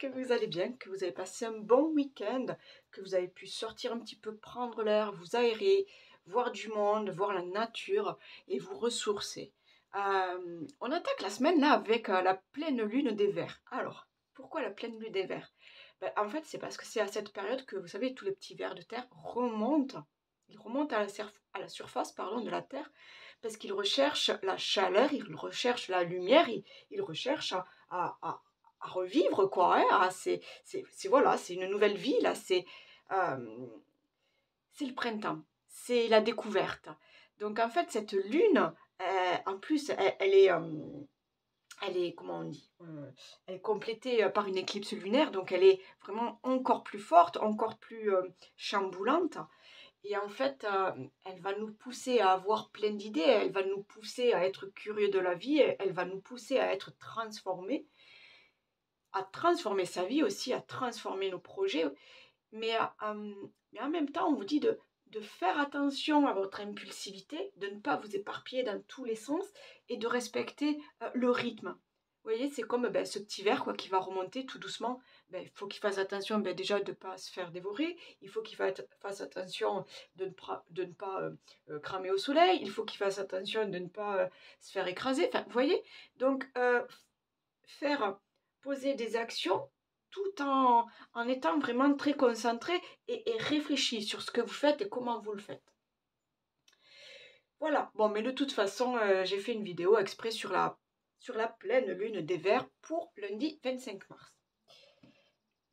vous allez bien, que vous avez passé un bon week-end, que vous avez pu sortir un petit peu, prendre l'air, vous aérer, voir du monde, voir la nature et vous ressourcer. On attaque la semaine là avec la pleine lune des vers. Alors, pourquoi la pleine lune des vers? Ben, en fait, c'est parce que c'est à cette période que, vous savez, tous les petits vers de terre remontent. Ils remontent à la surface, pardon, de la terre parce qu'ils recherchent la chaleur, ils recherchent la lumière, ils recherchent à à revivre, quoi, hein, voilà, c'est une nouvelle vie, là, c'est le printemps, c'est la découverte. Donc, en fait, cette lune, en plus, elle est, comment on dit, elle est complétée par une éclipse lunaire, donc elle est vraiment encore plus forte, encore plus chamboulante. Et en fait, elle va nous pousser à avoir plein d'idées, elle va nous pousser à être curieux de la vie, elle va nous pousser à être transformés, à transformer sa vie aussi, à transformer nos projets. Mais en même temps, on vous dit de faire attention à votre impulsivité, de ne pas vous éparpiller dans tous les sens et de respecter le rythme. Vous voyez, c'est comme ce petit verre quoi, qui va remonter tout doucement. Ben, il faut qu'il fasse attention déjà de ne pas se faire dévorer. Il faut qu'il fasse attention de ne pas cramer au soleil. Il faut qu'il fasse attention de ne pas se faire écraser. Enfin, vous voyez, donc faire poser des actions tout en étant vraiment très concentré et réfléchi sur ce que vous faites et comment vous le faites. Voilà, bon, mais de toute façon, j'ai fait une vidéo exprès sur la pleine lune des vers pour lundi 25 mars.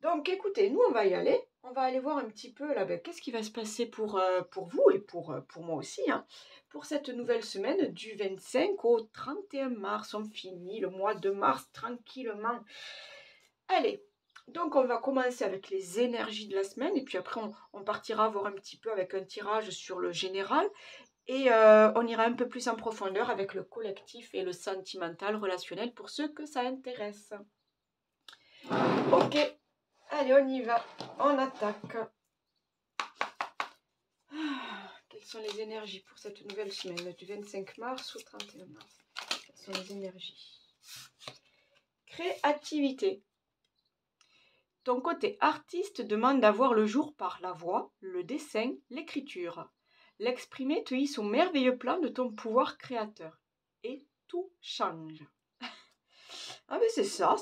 Donc écoutez, nous on va y aller, on va aller voir un petit peu là, qu'est-ce qui va se passer pour vous et pour moi aussi, hein, pour cette nouvelle semaine du 25 au 31 mars. On finit le mois de mars tranquillement. Allez, donc on va commencer avec les énergies de la semaine et puis après on partira voir un petit peu avec un tirage sur le général et on ira un peu plus en profondeur avec le collectif et le sentimental relationnel pour ceux que ça intéresse. Ok, allez on y va, on attaque. Quelles sont les énergies pour cette nouvelle semaine du 25 mars au 31 mars? Quelles sont les énergies? Créativité. Ton côté artiste demande d'avoir le jour par la voix, le dessin, l'écriture. L'exprimer te hisse au merveilleux plan de ton pouvoir créateur. Et tout change. Ah mais c'est ça.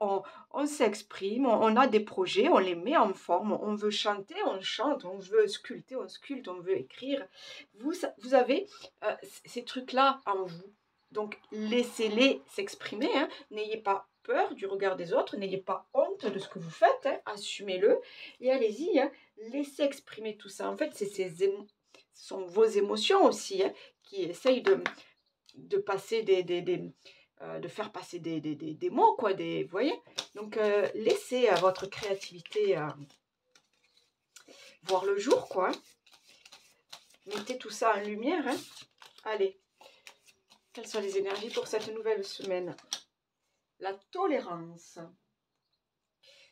On s'exprime, on a des projets, on les met en forme, on veut chanter, on chante, on veut sculpter, on sculpte, on veut écrire. Vous avez ces trucs-là en vous. Donc laissez-les s'exprimer, hein. N'ayez pas peur du regard des autres, n'ayez pas honte de ce que vous faites, hein. Assumez-le et allez-y, hein. Laissez exprimer tout ça. En fait, ce sont vos émotions aussi, hein, qui essayent de passer de faire passer des mots, quoi, vous voyez. Donc, laissez votre créativité voir le jour, quoi. Mettez tout ça en lumière, hein. Allez, quelles sont les énergies pour cette nouvelle semaine? La tolérance.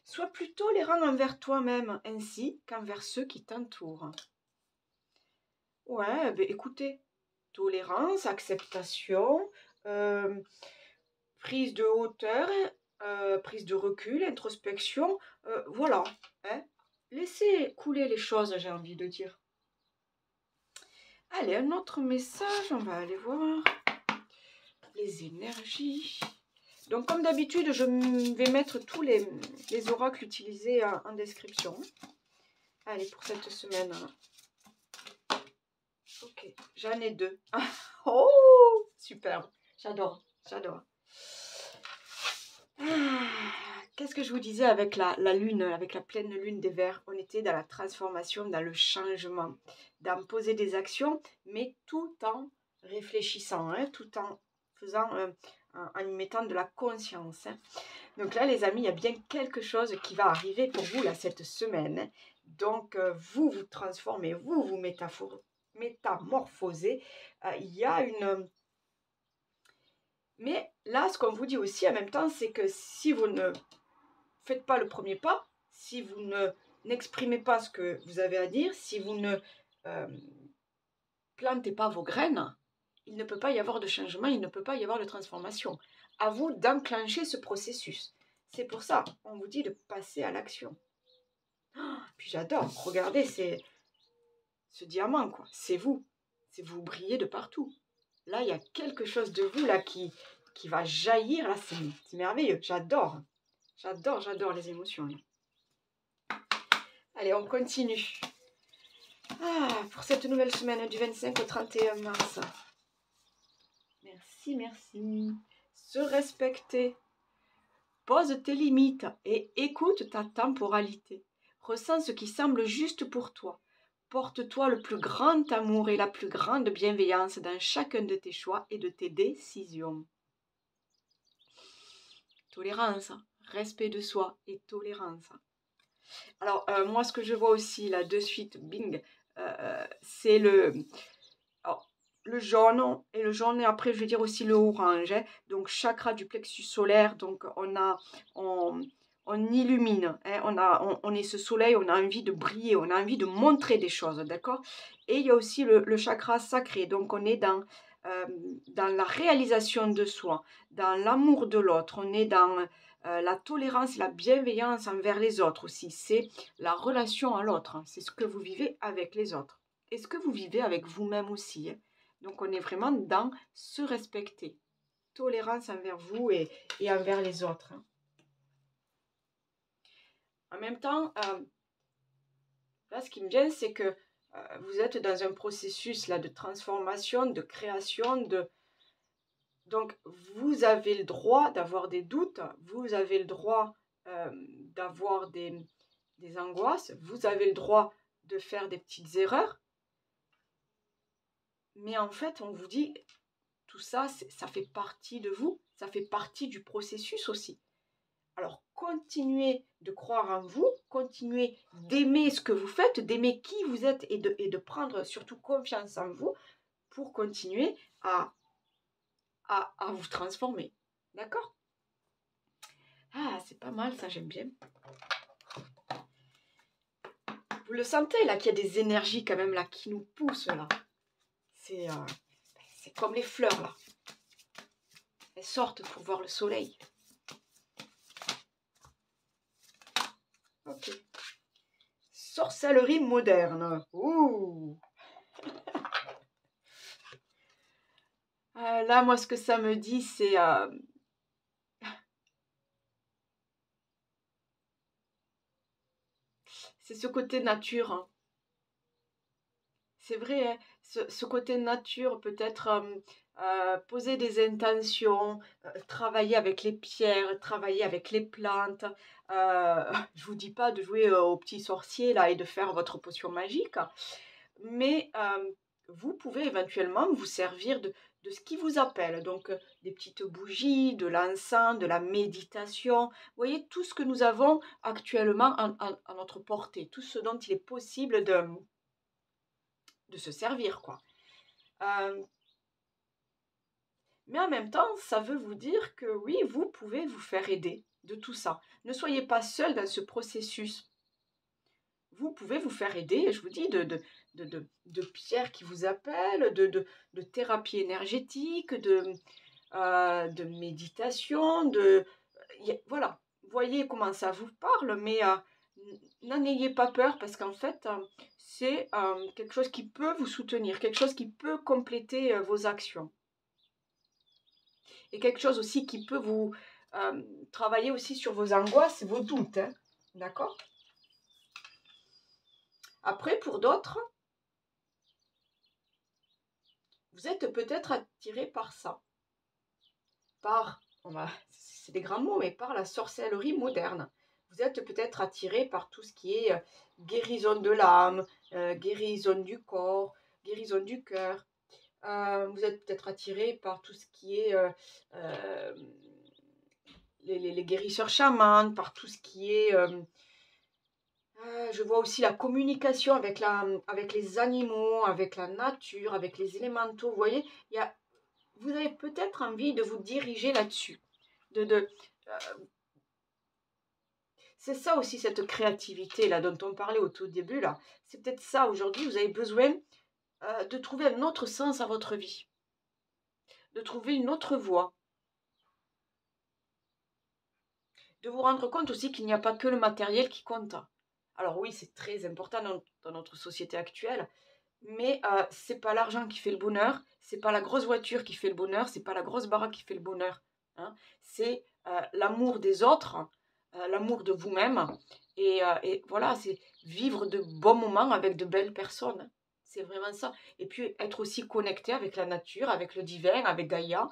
Sois plus tolérant envers toi-même ainsi qu'envers ceux qui t'entourent. Ouais, ben écoutez, tolérance, acceptation, prise de hauteur, prise de recul, introspection, voilà, hein. Laissez couler les choses, j'ai envie de dire. Allez, un autre message, on va aller voir les énergies. Donc, comme d'habitude, je vais mettre tous les oracles utilisés en description. Allez, pour cette semaine. Ok, j'en ai 2. Oh, superbe, j'adore. Qu'est-ce que je vous disais avec la lune, avec la pleine lune des vers? On était dans la transformation, dans le changement, dans poser des actions, mais tout en réfléchissant, hein, tout en faisant, en y mettant de la conscience, hein. Donc là, les amis, il y a bien quelque chose qui va arriver pour vous là cette semaine, hein. Donc, vous vous transformez, vous vous métamorphosez. Il y a une... Mais là, ce qu'on vous dit aussi en même temps, c'est que si vous ne faites pas le premier pas, si vous n'exprimez pas ce que vous avez à dire, si vous ne plantez pas vos graines, il ne peut pas y avoir de changement, il ne peut pas y avoir de transformation. À vous d'enclencher ce processus. C'est pour ça, on vous dit de passer à l'action. Puis j'adore, regardez, c'est ce diamant, quoi. C'est vous. C'est vous brillez de partout. Là, il y a quelque chose de vous là qui va jaillir. Là, c'est merveilleux. J'adore. J'adore les émotions. Là. Allez, on continue. Pour cette nouvelle semaine du 25 au 31 mars. Merci. Se respecter. Pose tes limites et écoute ta temporalité. Ressens ce qui semble juste pour toi. Porte-toi le plus grand amour et la plus grande bienveillance dans chacun de tes choix et de tes décisions. Tolérance, respect de soi et tolérance. Alors, moi, ce que je vois aussi, là, de suite, bing, c'est le jaune, et le jaune, et après, je vais dire aussi le orange. Hein. Donc, chakra du plexus solaire, donc, on illumine, hein, on est ce soleil, on a envie de briller, on a envie de montrer des choses, d'accord? Et il y a aussi le chakra sacré, donc on est dans la réalisation de soi, dans l'amour de l'autre, on est dans la tolérance, la bienveillance envers les autres aussi, c'est la relation à l'autre, hein, c'est ce que vous vivez avec les autres, et ce que vous vivez avec vous-même aussi, hein. Donc on est vraiment dans se respecter, tolérance envers vous et envers les autres, hein. En même temps, là, ce qui me vient, c'est que vous êtes dans un processus là, de transformation, de création, donc vous avez le droit d'avoir des doutes, vous avez le droit d'avoir des angoisses, vous avez le droit de faire des petites erreurs, mais en fait, on vous dit, tout ça, ça fait partie de vous, ça fait partie du processus aussi. Alors, continuez de croire en vous, continuez d'aimer ce que vous faites, d'aimer qui vous êtes et de prendre surtout confiance en vous pour continuer à vous transformer. D'accord? C'est pas mal ça, j'aime bien. Vous le sentez là qu'il y a des énergies quand même là qui nous poussent là. C'est comme les fleurs là. Elles sortent pour voir le soleil. Ok. Sorcellerie moderne. Ouh. Là, moi, ce que ça me dit, c'est ce côté nature. Hein. C'est vrai, hein, ce côté nature, peut-être poser des intentions, travailler avec les pierres, travailler avec les plantes. Je vous dis pas de jouer au petit sorcier là et de faire votre potion magique, mais vous pouvez éventuellement vous servir de ce qui vous appelle. Donc des petites bougies, de l'encens, de la méditation. Vous voyez tout ce que nous avons actuellement à notre portée, tout ce dont il est possible de se servir, quoi. Mais en même temps, ça veut vous dire que oui, vous pouvez vous faire aider de tout ça. Ne soyez pas seul dans ce processus. Vous pouvez vous faire aider, je vous dis, de pierres qui vous appellent, de thérapie énergétique, de méditation, voilà. Voyez comment ça vous parle, mais n'en ayez pas peur parce qu'en fait, c'est quelque chose qui peut vous soutenir, quelque chose qui peut compléter vos actions. Et quelque chose aussi qui peut vous travailler aussi sur vos angoisses et vos doutes. Hein. D'accord? Après, pour d'autres, vous êtes peut-être attiré par ça. C'est des grands mots, mais par la sorcellerie moderne. Vous êtes peut-être attiré par tout ce qui est guérison de l'âme, guérison du corps, guérison du cœur. Vous êtes peut-être attiré par tout ce qui est les guérisseurs chamans, par tout ce qui est... je vois aussi la communication avec les animaux, avec la nature, avec les élémentaux. Vous voyez, vous avez peut-être envie de vous diriger là-dessus. C'est ça aussi, cette créativité là dont on parlait au tout début. Là. C'est peut-être ça, aujourd'hui, vous avez besoin de trouver un autre sens à votre vie. De trouver une autre voie. de vous rendre compte aussi qu'il n'y a pas que le matériel qui compte. Alors oui, c'est très important dans notre société actuelle, mais c'est pas l'argent qui fait le bonheur, c'est pas la grosse voiture qui fait le bonheur, c'est pas la grosse baraque qui fait le bonheur, hein. C'est l'amour des autres, l'amour de vous-même, et voilà, c'est vivre de bons moments avec de belles personnes. C'est vraiment ça. Et puis être aussi connecté avec la nature, avec le divin, avec Gaïa.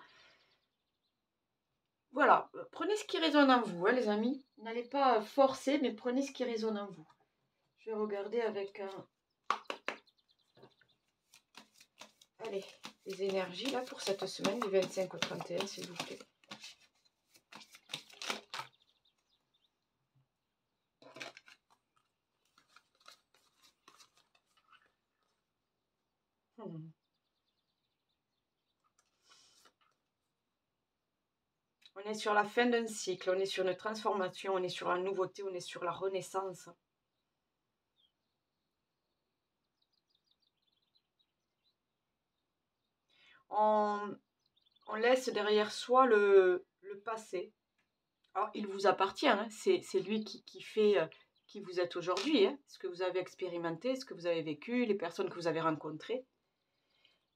Voilà, prenez ce qui résonne en vous, hein, les amis. N'allez pas forcer, mais prenez ce qui résonne en vous. Je vais regarder avec un... Allez, les énergies là pour cette semaine du 25 au 31, s'il vous plaît. On est sur la fin d'un cycle, on est sur une transformation, on est sur la nouveauté, on est sur la renaissance. On laisse derrière soi le passé. Alors, il vous appartient, hein, c'est lui qui fait qui vous êtes aujourd'hui, hein, ce que vous avez expérimenté, ce que vous avez vécu, les personnes que vous avez rencontrées.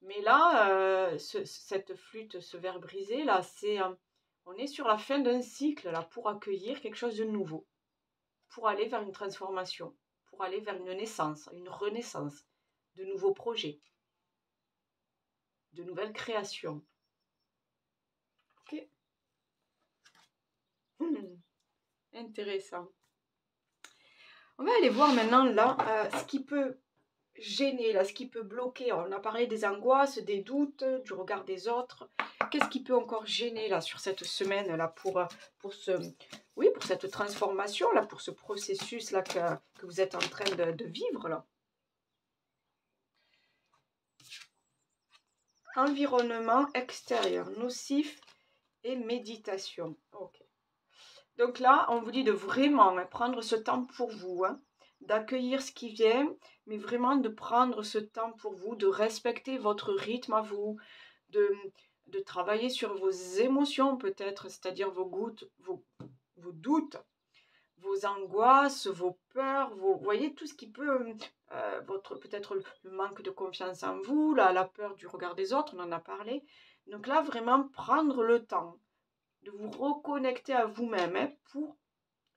Mais là, cette flûte, ce verre brisé, là, on est sur la fin d'un cycle, là, pour accueillir quelque chose de nouveau, pour aller vers une transformation, pour aller vers une naissance, une renaissance, de nouveaux projets, de nouvelles créations. Ok. Intéressant. On va aller voir maintenant là ce qui peut gêner, là, ce qui peut bloquer. On a parlé des angoisses, des doutes, du regard des autres. Qu'est-ce qui peut encore gêner là sur cette semaine là pour cette transformation là, pour ce processus là que vous êtes en train de vivre là. Environnement extérieur, nocif et méditation. Ok. Donc là, on vous dit de vraiment prendre ce temps pour vous, hein, d'accueillir ce qui vient, mais vraiment de prendre ce temps pour vous, de respecter votre rythme à vous, de travailler sur vos émotions peut-être, c'est-à-dire vos doutes, vos angoisses, vos peurs, vous voyez tout ce qui peut, peut-être le manque de confiance en vous, la peur du regard des autres, on en a parlé. Donc là, vraiment prendre le temps de vous reconnecter à vous-même, hein, pour,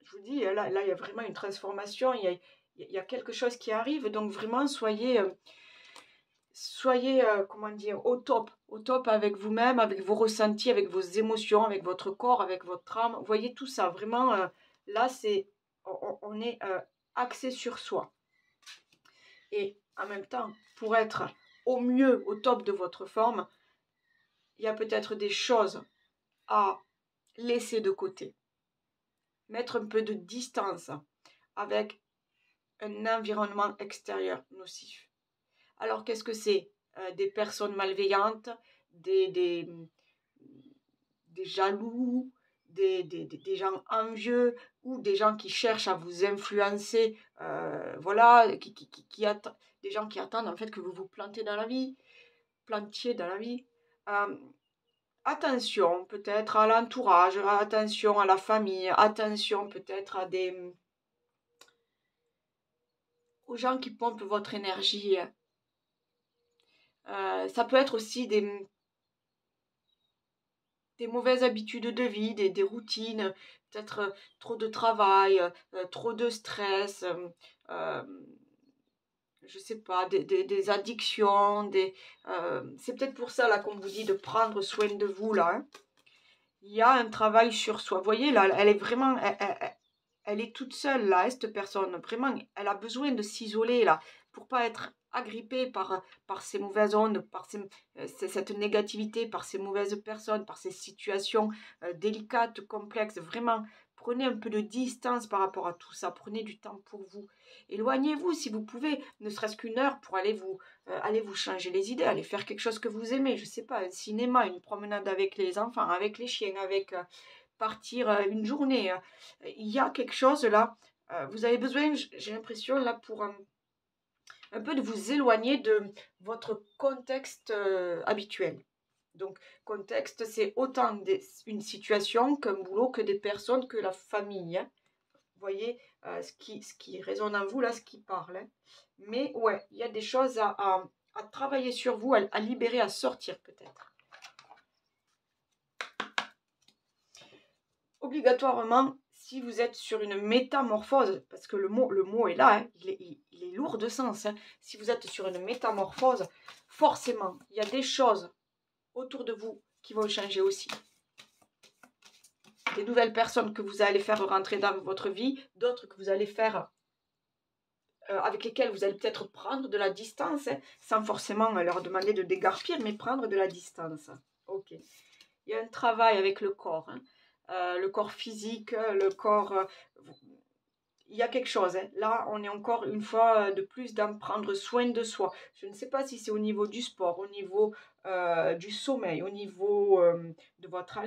je vous dis, là, il y a vraiment une transformation, il y a quelque chose qui arrive, donc vraiment soyez, comment dire, au top avec vous-même, avec vos ressentis, avec vos émotions, avec votre corps, avec votre âme. Vous voyez tout ça, vraiment, là, on est axé sur soi. Et en même temps, pour être au mieux, au top de votre forme, il y a peut-être des choses à laisser de côté. Mettre un peu de distance avec un environnement extérieur nocif. Alors, qu'est-ce que c'est? Des personnes malveillantes, des jaloux, des gens envieux, ou des gens qui cherchent à vous influencer, voilà, des gens qui attendent en fait que vous vous plantiez dans la vie. Attention peut-être à l'entourage, attention à la famille, attention peut-être aux gens qui pompent votre énergie. Ça peut être aussi des mauvaises habitudes de vie, des routines, peut-être trop de travail, trop de stress, je sais pas, des addictions, c'est peut-être pour ça là qu'on vous dit de prendre soin de vous là, hein. Il y a un travail sur soi. Vous voyez là, elle est vraiment, elle est toute seule là, cette personne. Vraiment, elle a besoin de s'isoler là pour pas être agrippée par ces mauvaises ondes, par cette négativité, par ces mauvaises personnes, par ces situations délicates, complexes. Vraiment, prenez un peu de distance par rapport à tout ça. Prenez du temps pour vous. Éloignez-vous si vous pouvez, ne serait-ce qu'une heure pour aller vous changer les idées, aller faire quelque chose que vous aimez. Je sais pas, un cinéma, une promenade avec les enfants, avec les chiens, avec partir une journée. Il y a quelque chose là. Vous avez besoin, j'ai l'impression là, pour un peu de vous éloigner de votre contexte habituel. Donc, contexte, c'est autant une situation qu'un boulot, que des personnes, que la famille. Hein. Vous voyez ce qui résonne en vous, là, ce qui parle. Hein. Mais ouais, il y a des choses à travailler sur vous, à libérer, à sortir peut-être. Obligatoirement, si vous êtes sur une métamorphose, parce que le mot est là, hein, il est lourd de sens. Hein. Si vous êtes sur une métamorphose, forcément, il y a des choses autour de vous qui vont changer aussi. Des nouvelles personnes que vous allez faire rentrer dans votre vie, d'autres que vous allez faire, avec lesquelles vous allez peut-être prendre de la distance, hein, sans forcément leur demander de dégarpir, mais prendre de la distance. Ok. Il y a un travail avec le corps, hein. Le corps physique, le corps... il y a quelque chose. Hein. Là, on est encore une fois de plus dans prendre soin de soi. Je ne sais pas si c'est au niveau du sport, au niveau du sommeil, au niveau de votre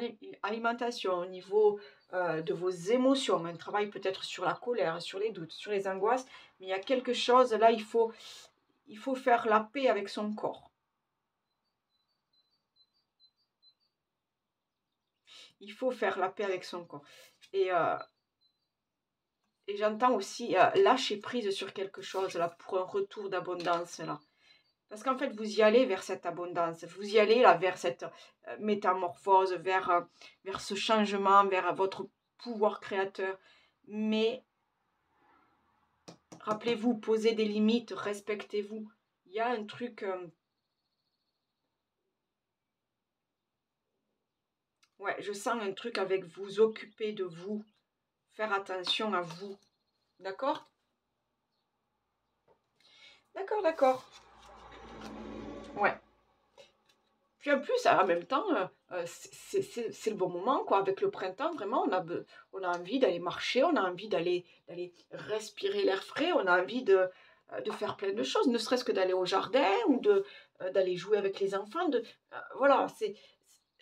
alimentation, au niveau de vos émotions. Un travail peut-être sur la colère, sur les doutes, sur les angoisses. Mais il y a quelque chose, là, il faut faire la paix avec son corps. Il faut faire la paix avec son corps. Et j'entends aussi lâcher prise sur quelque chose, là, pour un retour d'abondance, là. Parce qu'en fait, vous y allez vers cette abondance, vous y allez là vers cette métamorphose, vers ce changement, vers votre pouvoir créateur. Mais rappelez-vous, posez des limites, respectez-vous. Il y a un truc... ouais, je sens un truc avec vous occuper de vous, faire attention à vous. D'accord? D'accord, d'accord. Ouais. Puis en plus, en même temps, c'est le bon moment, quoi. Avec le printemps, vraiment, on a envie d'aller marcher, on a envie d'aller respirer l'air frais, on a envie de faire plein de choses, ne serait-ce que d'aller au jardin ou d'aller jouer avec les enfants. Voilà, c'est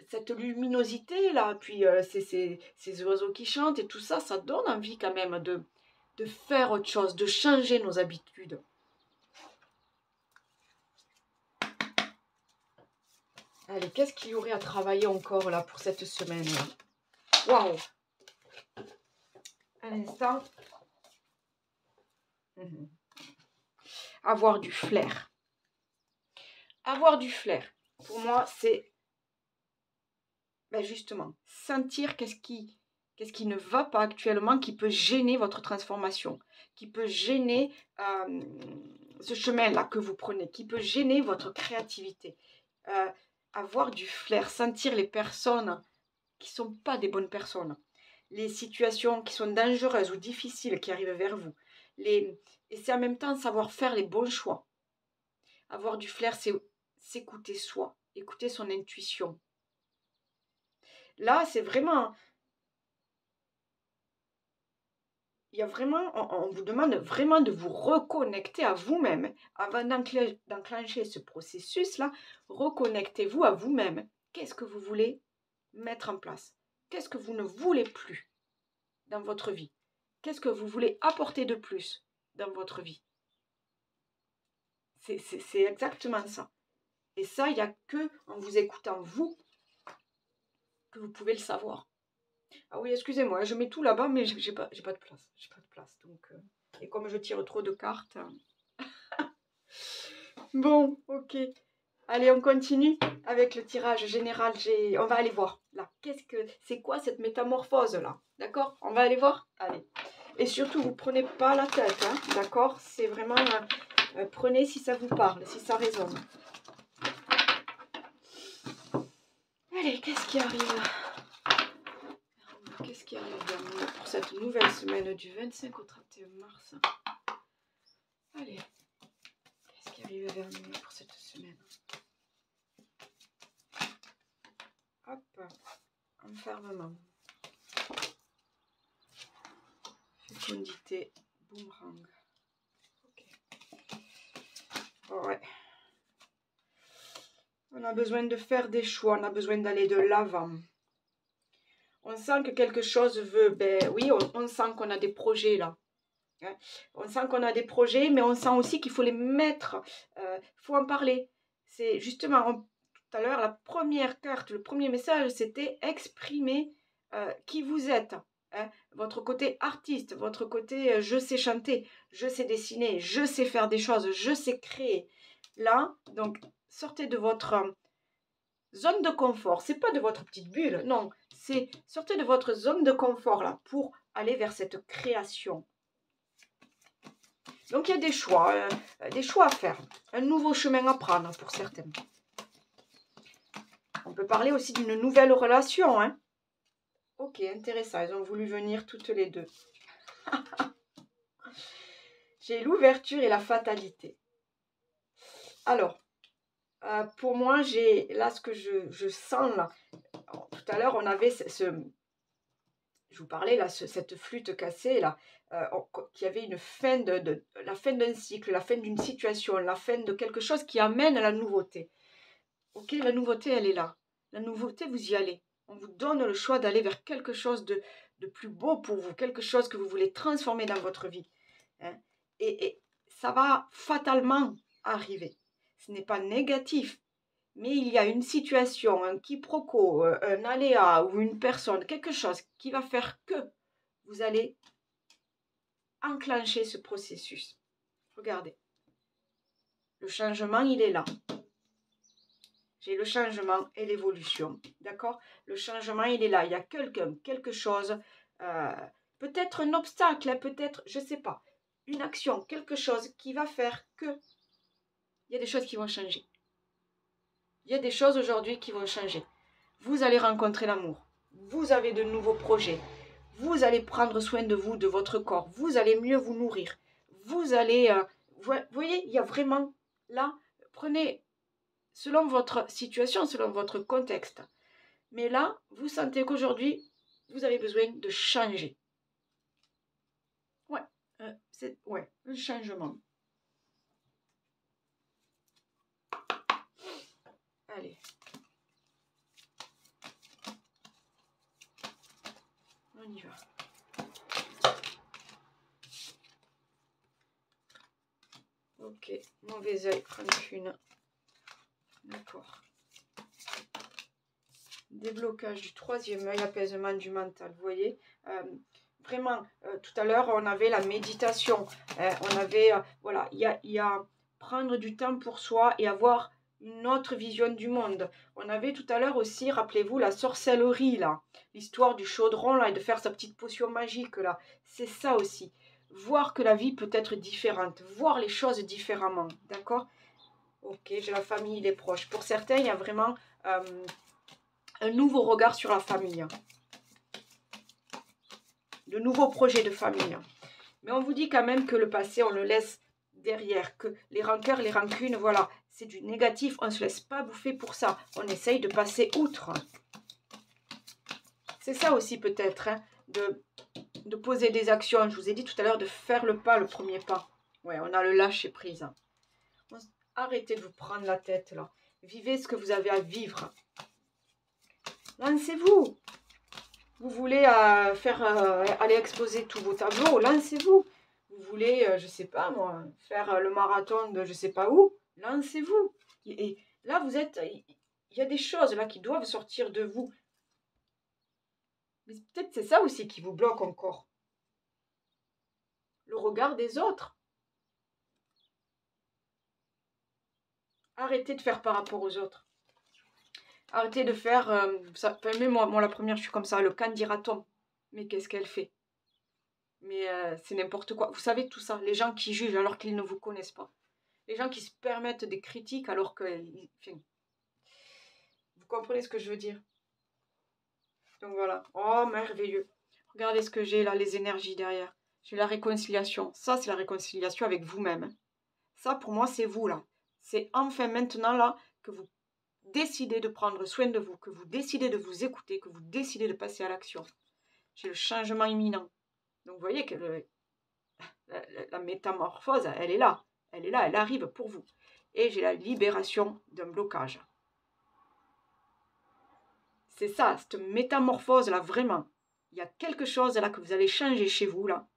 cette luminosité-là, puis ces oiseaux qui chantent et tout ça, ça donne envie quand même de faire autre chose, de changer nos habitudes. Allez, qu'est-ce qu'il y aurait à travailler encore là pour cette semaine? Waouh! Un instant. Avoir du flair. Avoir du flair. Pour moi, c'est justement sentir qu'est-ce qui ne va pas actuellement, qui peut gêner votre transformation, qui peut gêner ce chemin-là que vous prenez, qui peut gêner votre créativité. Avoir du flair, sentir les personnes qui ne sont pas des bonnes personnes, les situations qui sont dangereuses ou difficiles qui arrivent vers vous. Et c'est en même temps savoir faire les bons choix. Avoir du flair, c'est s'écouter soi, écouter son intuition. Là, c'est vraiment... Il y a vraiment, on vous demande vraiment de vous reconnecter à vous-même. Avant d'enclencher ce processus-là, reconnectez-vous à vous-même. Qu'est-ce que vous voulez mettre en place? Qu'est-ce que vous ne voulez plus dans votre vie? Qu'est-ce que vous voulez apporter de plus dans votre vie? C'est exactement ça. Et ça, il n'y a que en vous écoutant vous que vous pouvez le savoir. Ah oui, excusez-moi, je mets tout là-bas, mais j'ai pas de place. J'ai pas de place. Donc, et comme je tire trop de cartes. Bon, ok. Allez, on continue avec le tirage général. On va aller voir là. C'est quoi cette métamorphose là? D'accord? On va aller voir? Allez. Et surtout, vous prenez pas la tête, hein, d'accord? C'est vraiment... prenez si ça vous parle, si ça résonne. Allez, qu'est-ce qui arrive? Qu'est-ce qui arrive pour cette nouvelle semaine du 25 au 31 mars? Allez, qu'est-ce qui arrive vers nous pour cette semaine? Hop, enfermement. Fécondité, boomerang. Ok. Ouais. On a besoin de faire des choix, on a besoin d'aller de l'avant. On sent que quelque chose veut... oui, on sent qu'on a des projets là. Hein. On sent qu'on a des projets, mais on sent aussi qu'il faut les mettre. Il faut en parler. C'est justement... tout à l'heure, la première carte, le premier message, c'était exprimer qui vous êtes. Hein, votre côté artiste, votre côté je sais chanter, je sais dessiner, je sais faire des choses, je sais créer. Là, donc, sortez de votre zone de confort. C'est pas de votre petite bulle, non. C'est sortez de votre zone de confort là pour aller vers cette création. Donc, il y a des choix à faire. Un nouveau chemin à prendre pour certains. On peut parler aussi d'une nouvelle relation. Hein. Ok, intéressant. Elles ont voulu venir toutes les deux. J'ai l'ouverture et la fatalité. Alors, pour moi, j'ai là ce que je sens là. Tout à l'heure, on avait je vous parlais là, cette flûte cassée là, qui avait une fin la fin d'un cycle, la fin d'une situation, la fin de quelque chose qui amène à la nouveauté. Ok, la nouveauté, elle est là. La nouveauté, vous y allez. On vous donne le choix d'aller vers quelque chose de plus beau pour vous, quelque chose que vous voulez transformer dans votre vie. Hein. Et ça va fatalement arriver. Ce n'est pas négatif, mais il y a une situation, un quiproquo, un aléa ou une personne, quelque chose qui va faire que vous allez enclencher ce processus. Regardez. Le changement, il est là. J'ai le changement et l'évolution. D'accord? Le changement, il est là. Il y a quelque chose, peut-être un obstacle, peut-être, je ne sais pas, une action, quelque chose qui va faire que il y a des choses qui vont changer. Il y a des choses aujourd'hui qui vont changer. Vous allez rencontrer l'amour. Vous avez de nouveaux projets. Vous allez prendre soin de vous, de votre corps. Vous allez mieux vous nourrir. Vous allez... vous voyez, il y a vraiment... Là, prenez selon votre situation, selon votre contexte. Mais là, vous sentez qu'aujourd'hui, vous avez besoin de changer. Ouais, c'est un changement. Allez. On y va. Ok, mauvais œil, rancune. D'accord. Déblocage du troisième œil, apaisement du mental. Vous voyez, vraiment, tout à l'heure, on avait la méditation. On avait, voilà, il y a prendre du temps pour soi et avoir une autre vision du monde. On avait tout à l'heure aussi, rappelez-vous, la sorcellerie, là. L'histoire du chaudron, là, et de faire sa petite potion magique, là. C'est ça aussi. Voir que la vie peut être différente. Voir les choses différemment. D'accord? Ok, j'ai la famille, les proches. Pour certains, il y a vraiment un nouveau regard sur la famille. De nouveaux projets de famille. Mais on vous dit quand même que le passé, on le laisse derrière. Que les rancœurs, les rancunes, voilà, c'est du négatif. On ne se laisse pas bouffer pour ça. On essaye de passer outre. C'est ça aussi peut-être, hein, de poser des actions. Je vous ai dit tout à l'heure de faire le pas, le premier pas. Ouais, on a le lâcher prise. Arrêtez de vous prendre la tête là. Vivez ce que vous avez à vivre. Lancez-vous. Vous voulez aller exposer tous vos tableaux, lancez-vous. Vous voulez, je ne sais pas moi, faire le marathon de je ne sais pas où, lancez-vous. Et là, vous êtes, il y a des choses là qui doivent sortir de vous. Mais peut-être c'est ça aussi qui vous bloque encore. Le regard des autres. Arrêtez de faire par rapport aux autres. Arrêtez de faire, même moi la première, je suis comme ça, le candidaton. Mais qu'est-ce qu'elle fait? Mais c'est n'importe quoi. Vous savez tout ça, les gens qui jugent alors qu'ils ne vous connaissent pas. Les gens qui se permettent des critiques alors que... Enfin, vous comprenez ce que je veux dire? Donc voilà. Oh, merveilleux. Regardez ce que j'ai là, les énergies derrière. J'ai la réconciliation. Ça, c'est la réconciliation avec vous-même. Ça, pour moi, c'est vous là. C'est enfin maintenant là que vous décidez de prendre soin de vous, que vous décidez de vous écouter, que vous décidez de passer à l'action. J'ai le changement imminent. Donc vous voyez que la métamorphose, elle est là. Elle est là, elle arrive pour vous. Et j'ai la libération d'un blocage. C'est ça, cette métamorphose-là, vraiment. Il y a quelque chose là que vous allez changer chez vous, là.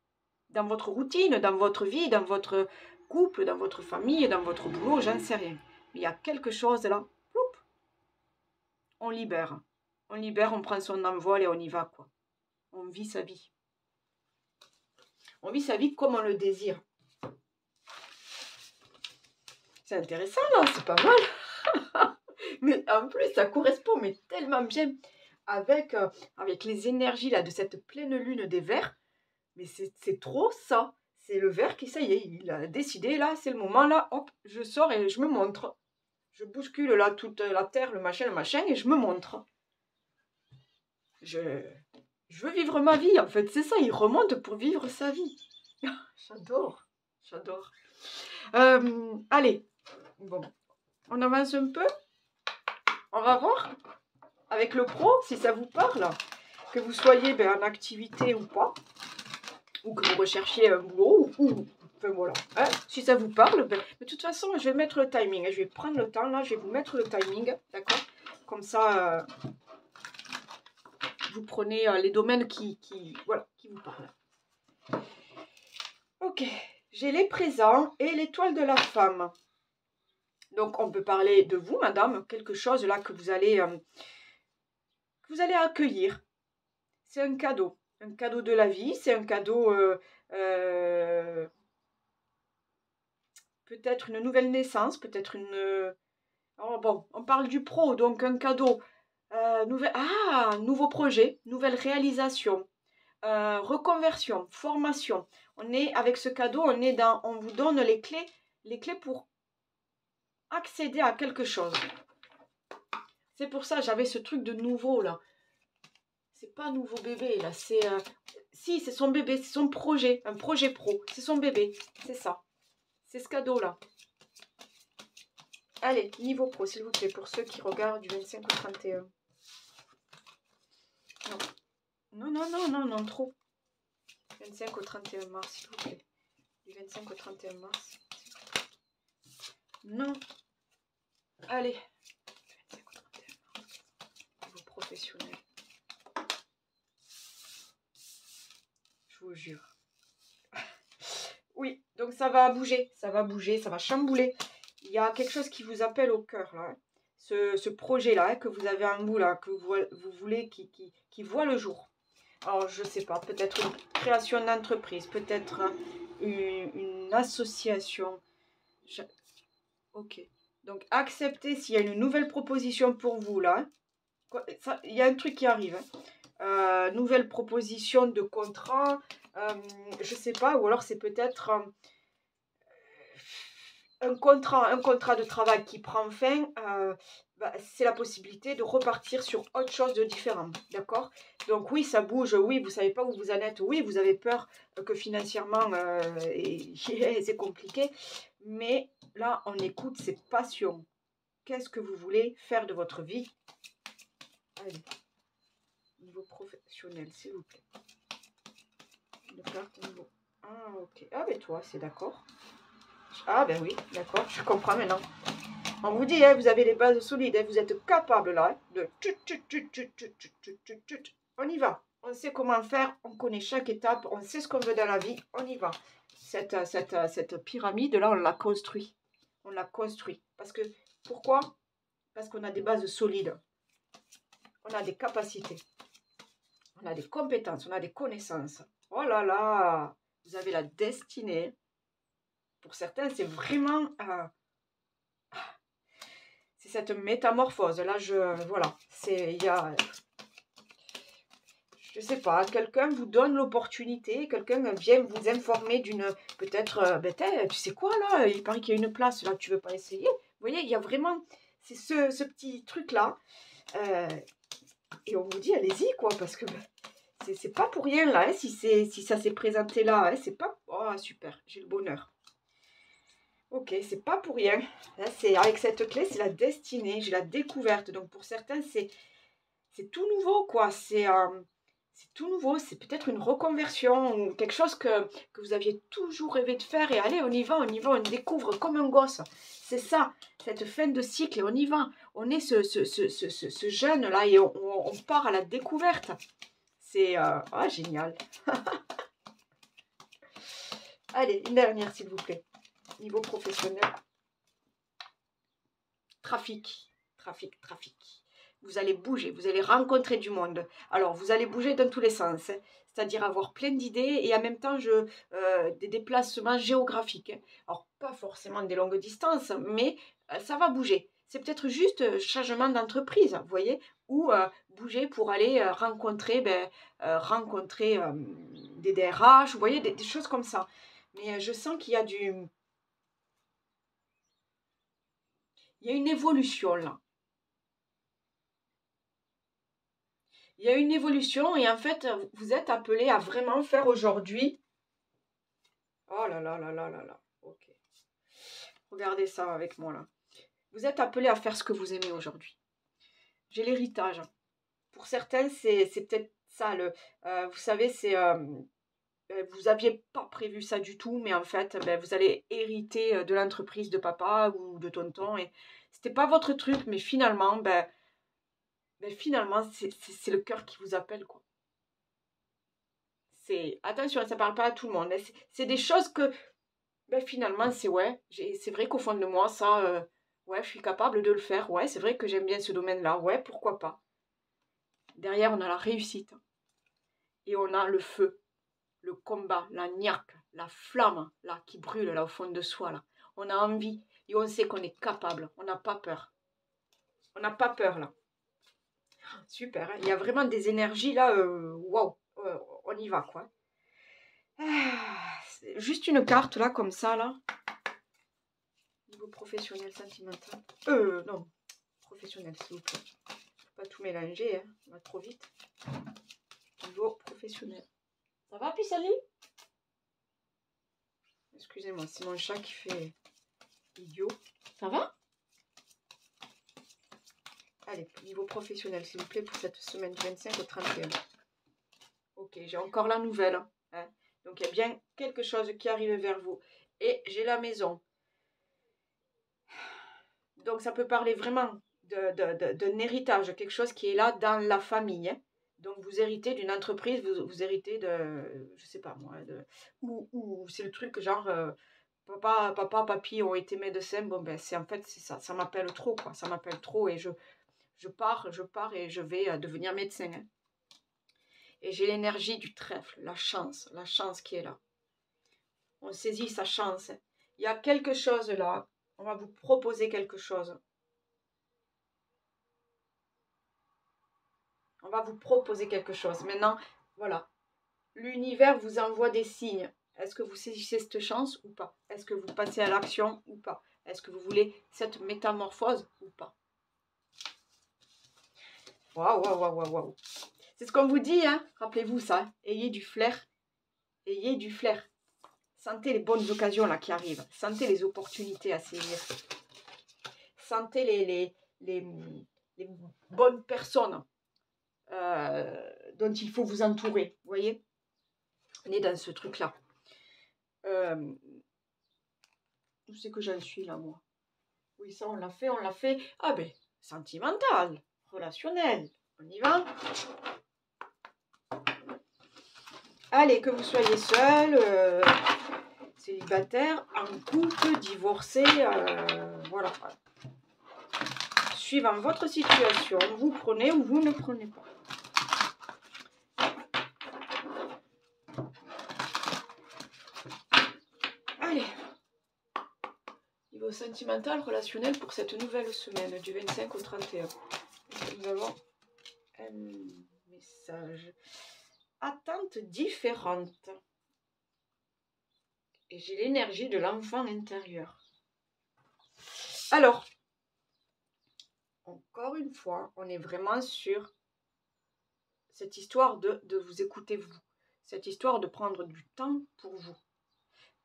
Dans votre routine, dans votre vie, dans votre couple, dans votre famille, dans votre boulot, j'en sais rien. Mais il y a quelque chose là. Ploup, on libère. On libère, on prend son envol et on y va, quoi. On vit sa vie. On vit sa vie comme on le désire. C'est intéressant, là, c'est pas mal. Mais en plus, ça correspond mais tellement bien avec, avec les énergies là, de cette pleine lune des Verts. Mais c'est trop ça. C'est le Vert qui, ça y est, il a décidé, là, c'est le moment, là, hop, je sors et je me montre. Je bouscule là toute la terre, le machin, et je me montre. Je veux vivre ma vie, en fait, c'est ça, il remonte pour vivre sa vie. J'adore, j'adore. Allez, bon, on avance un peu. On va voir avec le pro, si ça vous parle, que vous soyez en activité ou pas, ou que vous recherchiez un boulot, ou enfin voilà, hein, si ça vous parle, mais de toute façon, je vais mettre le timing, je vais prendre le temps, là, je vais vous mettre le timing, d'accord? Comme ça, vous prenez les domaines voilà, qui vous parlent. Ok, j'ai les présents et l'étoile de la femme. Donc, on peut parler de vous, madame, quelque chose là que vous allez accueillir. C'est un cadeau de la vie, c'est un cadeau, peut-être une nouvelle naissance, peut-être une... Oh, bon, on parle du pro, donc un cadeau, nouveau projet, nouvelle réalisation, reconversion, formation. On est, avec ce cadeau, on vous donne les clés pour accéder à quelque chose. C'est pour ça, j'avais ce truc de nouveau, là. C'est pas un nouveau bébé, là, c'est... si, c'est son bébé, c'est son projet, un projet pro, c'est son bébé, c'est ça. C'est ce cadeau-là. Allez, niveau pro, s'il vous plaît, pour ceux qui regardent du 25 au 31. Non, trop. 25 au 31 mars, s'il vous plaît. Du 25 au 31 mars. Non. Allez. 25 au 31 mars. Niveau professionnel. Je vous jure. Oui, donc ça va bouger, ça va chambouler. Il y a quelque chose qui vous appelle au cœur, là. Hein. Ce projet-là, hein, que vous avez en vous, là, que vous voulez, qui voit le jour. Alors, je ne sais pas, peut-être une création d'entreprise, peut-être une association. Ok. Donc, acceptez s'il y a une nouvelle proposition pour vous, là. Il y a un truc qui arrive. Hein. Nouvelle proposition de contrat, je ne sais pas, ou alors c'est peut-être... un contrat de travail qui prend fin, c'est la possibilité de repartir sur autre chose de différent, d'accord? Donc oui, ça bouge, oui, vous ne savez pas où vous en êtes, oui, vous avez peur que financièrement, c'est compliqué, mais là, on écoute ses passions. Qu'est-ce que vous voulez faire de votre vie? Allez, niveau professionnel, s'il vous plaît. Une carte niveau... Ah, ok. Ah, ben toi, c'est d'accord. Ah, ben oui, d'accord, je comprends maintenant. On vous dit, hein, vous avez les bases solides, hein, vous êtes capable là, hein, de... On y va. On sait comment faire, on connaît chaque étape, on sait ce qu'on veut dans la vie, on y va. Cette pyramide-là, on l'a construit. On l'a construit. Parce que, pourquoi? Parce qu'on a des bases solides. On a des capacités. On a des compétences, on a des connaissances. Oh là là, vous avez la destinée. Pour certains, c'est vraiment... c'est cette métamorphose. Là, voilà, il y a... Je sais pas, quelqu'un vous donne l'opportunité, quelqu'un vient vous informer d'une... Peut-être, tu sais quoi, là, il paraît qu'il y a une place, là, tu veux pas essayer? Vous voyez, il y a vraiment... C'est ce petit truc-là. Et on vous dit, allez-y, quoi, parce que c'est pas pour rien, là, hein, si ça s'est présenté là, hein, c'est pas... Oh, super, j'ai le bonheur. Ok, c'est pas pour rien. Là, avec cette clé, c'est la destinée, j'ai la découverte. Donc, pour certains, c'est tout nouveau, quoi. C'est tout nouveau, c'est peut-être une reconversion ou quelque chose que vous aviez toujours rêvé de faire. Et allez, on y va, on découvre comme un gosse. C'est ça, cette fin de cycle, et on y va. On est ce jeune-là et on part à la découverte. C'est génial. Allez, une dernière, s'il vous plaît. Niveau professionnel. Trafic. vous allez bouger, vous allez rencontrer du monde. Alors, vous allez bouger dans tous les sens, hein, c'est-à-dire avoir plein d'idées et en même temps des déplacements géographiques, hein. Alors, pas forcément des longues distances, mais ça va bouger. C'est peut-être juste changement d'entreprise, vous voyez, ou bouger pour aller rencontrer des DRH, vous voyez, des choses comme ça. Mais je sens qu'il y a il y a une évolution là. Il y a une évolution et en fait, vous êtes appelé à vraiment faire aujourd'hui. Oh là là là là là là. Ok. Regardez ça avec moi là. Vous êtes appelé à faire ce que vous aimez aujourd'hui. J'ai l'héritage. Pour certains, c'est peut-être ça. Vous savez, vous n'aviez pas prévu ça du tout, mais en fait, vous allez hériter de l'entreprise de papa ou de tonton. Et c'était pas votre truc, mais finalement, finalement, c'est le cœur qui vous appelle, quoi. Attention, ça parle pas à tout le monde, hein. C'est des choses que, finalement, c'est vrai qu'au fond de moi, ça, ouais, je suis capable de le faire. Ouais, c'est vrai que j'aime bien ce domaine-là. Ouais, pourquoi pas. Derrière, on a la réussite et on a le feu, le combat, la niaque, la flamme, là, qui brûle, là, au fond de soi, là. On a envie et on sait qu'on est capable. On n'a pas peur. On n'a pas peur, là. Super, hein. Il y a vraiment des énergies, là, waouh, on y va, quoi. Juste une carte, là, comme ça, là. Niveau professionnel, sentimental. Non. Professionnel, s'il vous plaît. Faut pas tout mélanger, hein. On va trop vite. Niveau professionnel. Ça va, Pisali? Excusez-moi, c'est mon chat qui fait idiot. Ça va? Allez, niveau professionnel, s'il vous plaît, pour cette semaine du 25 au 31. Ok, j'ai encore la nouvelle, hein. Donc, il y a bien quelque chose qui arrive vers vous. Et j'ai la maison. Donc, ça peut parler vraiment d'un héritage, quelque chose qui est là dans la famille, hein. Donc, vous héritez d'une entreprise, vous héritez de, je sais pas moi, ou c'est le truc genre, papa, papy ont été médecins, bon ben, en fait, c'est ça m'appelle trop, quoi, ça m'appelle trop et je pars et je vais devenir médecin, hein. Et j'ai l'énergie du trèfle, la chance qui est là. On saisit sa chance, hein. Il y a quelque chose là, on va vous proposer quelque chose. On va vous proposer quelque chose. Maintenant, voilà. L'univers vous envoie des signes. Est-ce que vous saisissez cette chance ou pas? Est-ce que vous passez à l'action ou pas? Est-ce que vous voulez cette métamorphose ou pas? Waouh, waouh, waouh, waouh, waouh. C'est ce qu'on vous dit, hein? Rappelez-vous ça. Ayez du flair. Ayez du flair. Sentez les bonnes occasions là qui arrivent. Sentez les opportunités à saisir. Sentez les bonnes personnes dont il faut vous entourer. Vous voyez? On est dans ce truc-là. Où c'est que j'en suis là, moi? Oui, ça, on l'a fait, on l'a fait. Ah ben, sentimental, relationnel. On y va? Allez, que vous soyez seul, célibataire, en couple, divorcé, voilà. Suivant votre situation, vous prenez ou vous ne prenez pas. Allez. Niveau sentimental, relationnel pour cette nouvelle semaine, du 25 au 31. Nous avons un message. Attente différente. Et j'ai l'énergie de l'enfant intérieur. Alors, encore une fois, on est vraiment sur cette histoire de vous écouter vous. Cette histoire de prendre du temps pour vous.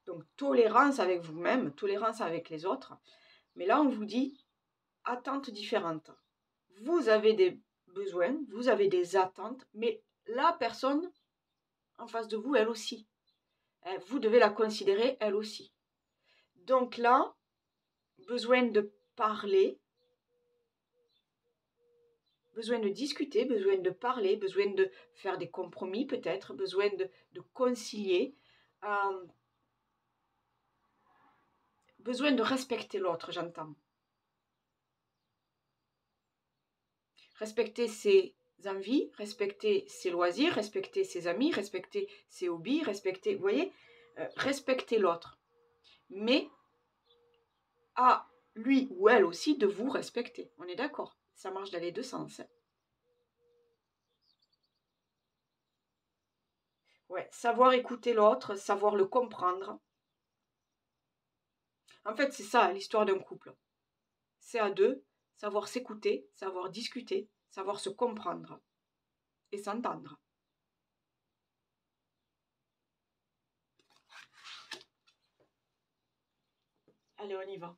Donc, tolérance avec vous-même, tolérance avec les autres. Mais là, on vous dit attentes différentes. Vous avez des besoins, vous avez des attentes, mais la personne en face de vous, elle aussi. Vous devez la considérer, elle aussi. Donc là, besoin de parler, besoin de discuter, besoin de parler, besoin de faire des compromis peut-être, besoin de concilier, besoin de respecter l'autre, j'entends. respecter ses envies, respecter ses loisirs, respecter ses amis, respecter ses hobbies, respecter, vous voyez, respecter l'autre. Mais à lui ou elle aussi de vous respecter. On est d'accord? Ça marche dans les deux sens. Ouais, savoir écouter l'autre, savoir le comprendre. En fait, c'est ça l'histoire d'un couple. C'est à deux, savoir s'écouter, savoir discuter, savoir se comprendre et s'entendre. Allez, on y va.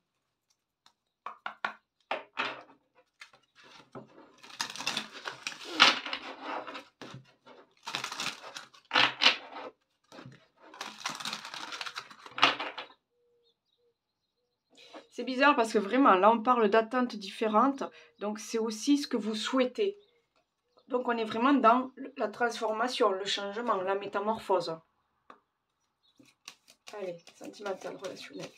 C'est bizarre parce que vraiment, là, on parle d'attentes différentes. Donc, c'est aussi ce que vous souhaitez. Donc, on est vraiment dans la transformation, le changement, la métamorphose. Allez, sentimental, relationnel.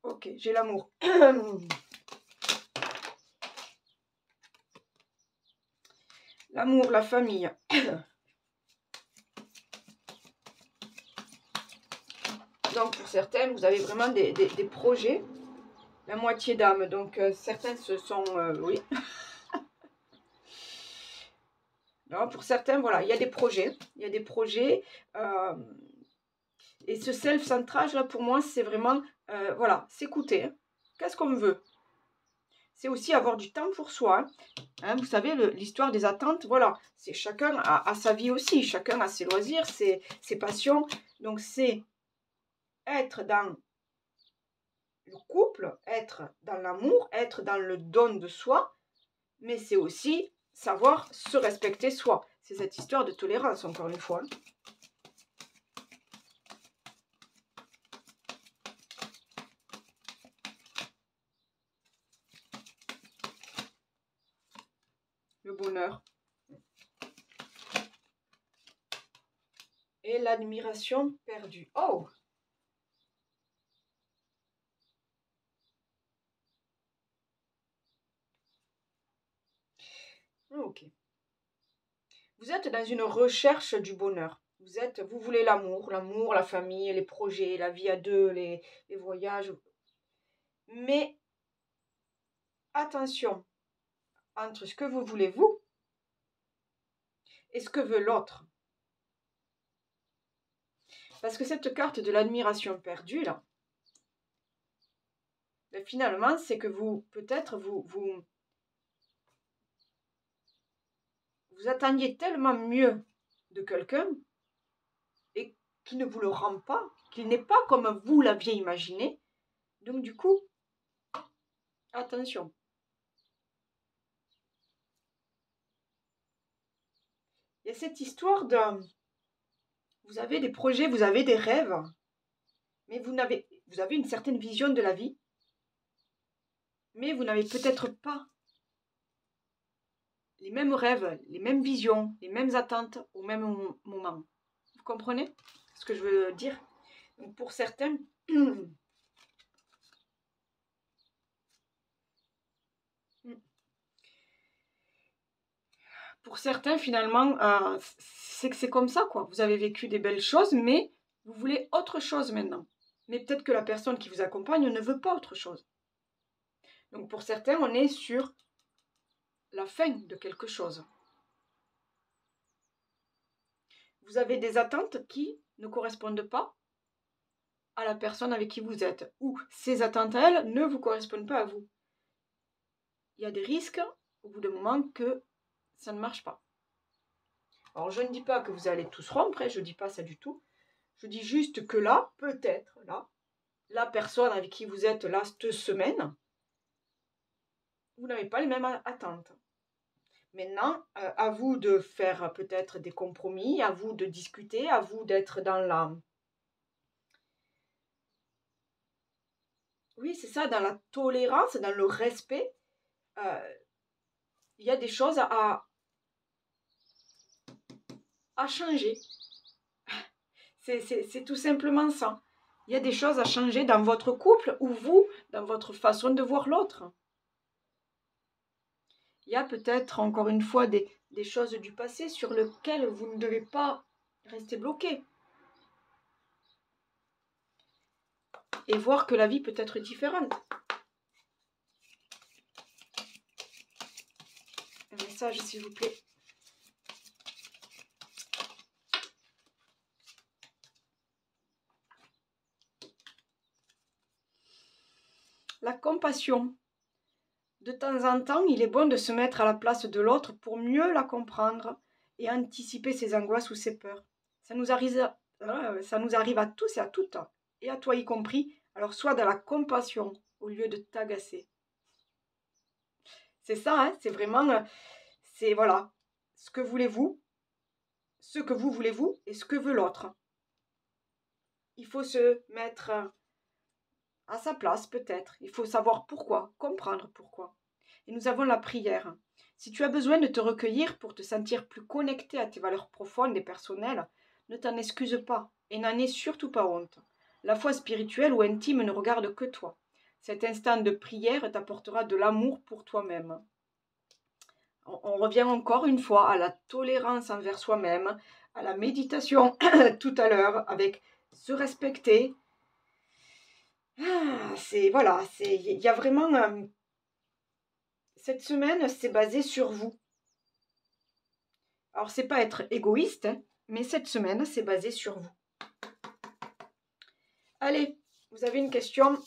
Ok, j'ai l'amour. L'amour, la famille. Donc, pour certains, vous avez vraiment des projets. La moitié d'âme. Donc, certains se sont... oui. Non, pour certains, voilà, il y a des projets. Il y a des projets. Et ce self-centrage, là, pour moi, c'est vraiment... voilà, s'écouter. Qu'est-ce qu'on veut? C'est aussi avoir du temps pour soi. Hein, vous savez, l'histoire des attentes, voilà. C'est chacun a sa vie aussi. Chacun a ses loisirs, ses passions. Donc, c'est être dans le couple, être dans l'amour, être dans le don de soi, mais c'est aussi savoir se respecter soi. C'est cette histoire de tolérance, encore une fois. Le bonheur. Et l'admiration perdue. Oh! Ok. Vous êtes dans une recherche du bonheur. Vous voulez l'amour, la famille, les projets, la vie à deux, les voyages. Mais attention entre ce que vous voulez vous et ce que veut l'autre. Parce que cette carte de l'admiration perdue, là, ben finalement, c'est que vous, peut-être, vous attendiez tellement mieux de quelqu'un et qui ne vous le rend pas, qu'il n'est pas comme vous l'aviez imaginé. Donc du coup, attention. Il y a cette histoire de... Vous avez des projets, vous avez des rêves, mais vous avez une certaine vision de la vie, mais vous n'avez peut-être pas les mêmes rêves, les mêmes visions, les mêmes attentes au même moment. Vous comprenez ce que je veux dire? Donc pour certains, finalement, c'est que c'est comme ça, quoi. Vous avez vécu des belles choses, mais vous voulez autre chose maintenant. Mais peut-être que la personne qui vous accompagne ne veut pas autre chose. Donc pour certains, on est sur la fin de quelque chose. Vous avez des attentes qui ne correspondent pas à la personne avec qui vous êtes, ou ces attentes à elle ne vous correspondent pas à vous. Il y a des risques, au bout d'un moment, que ça ne marche pas. Alors, je ne dis pas que vous allez tous rompre, je ne dis pas ça du tout. Je dis juste que là, peut-être, là, la personne avec qui vous êtes là cette semaine, vous n'avez pas les mêmes attentes. Maintenant, à vous de faire peut-être des compromis, à vous de discuter, à vous d'être dans la... Oui, c'est ça, dans la tolérance, dans le respect. Il y a des choses à changer. C'est tout simplement ça. Il y a des choses à changer dans votre couple ou vous, dans votre façon de voir l'autre. Il y a peut-être, encore une fois, des choses du passé sur lesquelles vous ne devez pas rester bloqué. Et voir que la vie peut être différente. Un message, s'il vous plaît. La compassion. De temps en temps, il est bon de se mettre à la place de l'autre pour mieux la comprendre et anticiper ses angoisses ou ses peurs. Ça nous arrive à tous et à toutes, et à toi y compris. Alors sois dans la compassion au lieu de t'agacer. C'est ça, hein, c'est vraiment, c'est voilà, ce que voulez-vous, ce que vous voulez-vous et ce que veut l'autre. Il faut se mettre à sa place peut-être. Il faut savoir pourquoi, comprendre pourquoi. Et nous avons la prière. Si tu as besoin de te recueillir pour te sentir plus connecté à tes valeurs profondes et personnelles, ne t'en excuse pas et n'en aie surtout pas honte. La foi spirituelle ou intime ne regarde que toi. Cet instant de prière t'apportera de l'amour pour toi-même. On revient encore une fois à la tolérance envers soi-même, à la méditation tout à l'heure, avec se respecter. Voilà, il y a vraiment... cette semaine, c'est basé sur vous. Alors, c'est pas être égoïste, hein, mais cette semaine, c'est basé sur vous. Allez, vous avez une question?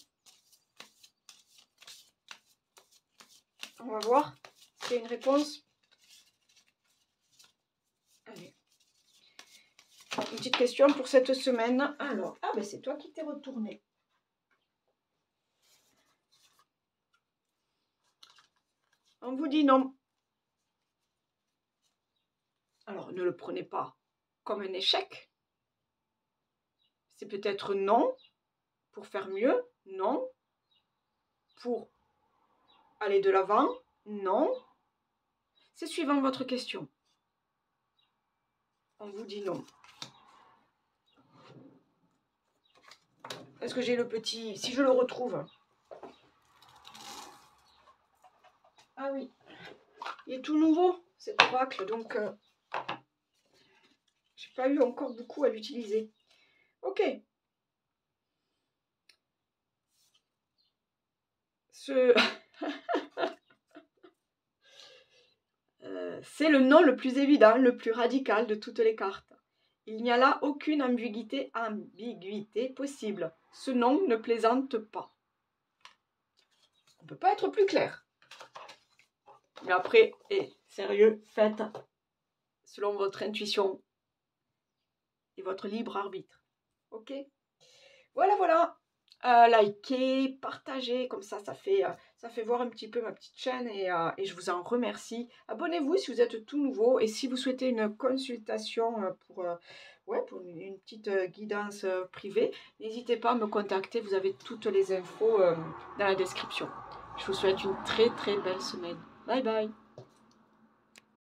On va voir s'il y a une réponse. Allez. Une petite question pour cette semaine. Alors, ben c'est toi qui t'es retourné. On vous dit non. Alors, ne le prenez pas comme un échec. C'est peut-être non pour faire mieux, non pour aller de l'avant, non. C'est suivant votre question. On vous dit non. Est-ce que j'ai le petit... Si je le retrouve. Ah oui. Il est tout nouveau, cet oracle, donc j'ai pas eu encore beaucoup à l'utiliser. Ok. C'est le non le plus évident, le plus radical de toutes les cartes. Il n'y a là aucune ambiguïté possible. Ce non ne plaisante pas. On ne peut pas être plus clair. Mais après, sérieux, faites selon votre intuition et votre libre arbitre. Ok? Voilà. Likez, partagez, comme ça fait voir un petit peu ma petite chaîne et je vous en remercie. Abonnez-vous si vous êtes tout nouveau et si vous souhaitez une consultation pour une petite guidance privée, n'hésitez pas à me contacter, vous avez toutes les infos dans la description. Je vous souhaite une très très belle semaine. Bye bye.